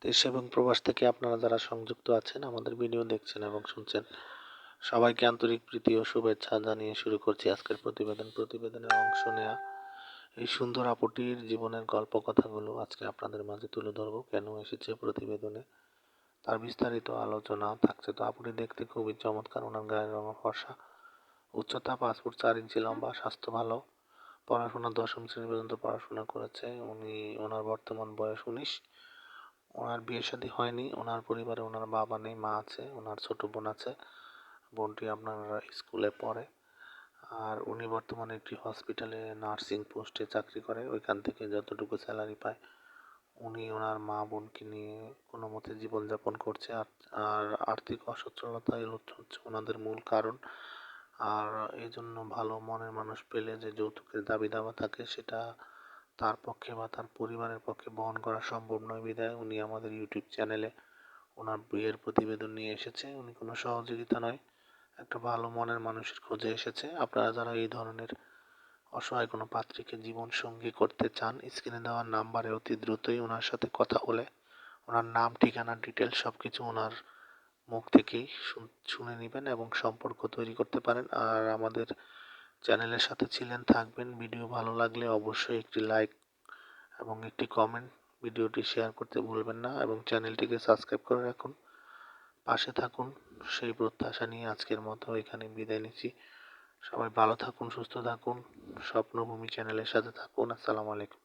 দেশ এবং প্রবাস থেকে আপনারা যারা সংযুক্ত আছেন, আমাদের ভিডিও দেখছেন এবং শুনছেন, সবাইকে আন্তরিক প্রীতি ও শুভেচ্ছা জানিয়ে শুরু করছি আজকের প্রতিবেদনে অংশ নেয়া এই সুন্দর আপুটির জীবনের গল্প কথাগুলো আজকে আপনাদের মাঝে তুলে ধরবো। কেন এসেছে প্রতিবেদনে তার বিস্তারিত আলোচনা থাকছে। তো আপুটি দেখতে খুবই চমৎকার, ওনার গায়ের রং ফর্সা, উচ্চতা 5 ফুট 4 ইঞ্চি লম্বা, স্বাস্থ্য ভালো, পড়াশোনা 10ম শ্রেণী পর্যন্ত পড়াশোনা করেছে। ওনার বর্তমান বয়স 19। ওনার বিয়ে শাদী হয়নি। ওনার পরিবারে ওনার বাবা নেই, মা আছে, ওনার ছোট বোন আছে। বোনটি আপনার স্কুলে পড়ে। আর উনি বর্তমানে একটি হসপিটালে নার্সিং পোস্টে চাকরি করে। ওইখান থেকে যতটুকু স্যালারি পায় উনি ওনার মা বোনকে নিয়ে কোনো মতে জীবনযাপন করছে। আর আর্থিক অসচ্ছলতাই হচ্ছে ওনাদের মূল কারণ। আর এই জন্য ভালো মনের মানুষ পেলে যে যৌতুকের দাবি দাওয়া থাকে, সেটা তার পক্ষে বা তার পরিবারের পক্ষে বহন করা সম্ভব নয়। বিধায় উনি আমাদের ইউটিউব চ্যানেলে ওনার বিয়ের প্রতিবেদন নিয়ে এসেছে। উনি কোনো সহযোগিতা নয়, একটা ভালো মনের মানুষের খোঁজে এসেছে। আপনারা যারা এই ধরনের অসহায় কোনো পাত্রীকে জীবন সঙ্গী করতে চান, স্ক্রিনে দেওয়া নাম্বারে অতি দ্রুতই ওনার সাথে কথা বলে ওনার নাম, ঠিকানা, ডিটেলস সবকিছু ওনার মুখ থেকেই শুনে নেবেন এবং সম্পর্ক তৈরি করতে পারেন। আর আমাদের চ্যানেলের সাথে ছিলেন, থাকবেন। ভিডিও ভালো লাগলে অবশ্যই একটি লাইক এবং একটি কমেন্ট, ভিডিওটি শেয়ার করতে ভুলবেন না এবং চ্যানেলটিকে সাবস্ক্রাইব করে রাখুন, পাশে থাকুন। সেই প্রত্যাশা নিয়ে আজকের মতো এখানে বিদায় নিচ্ছি। সবাই ভালো থাকুন, সুস্থ থাকুন, স্বপ্নভূমি চ্যানেলের সাথে থাকুন। আসসালামু আলাইকুম।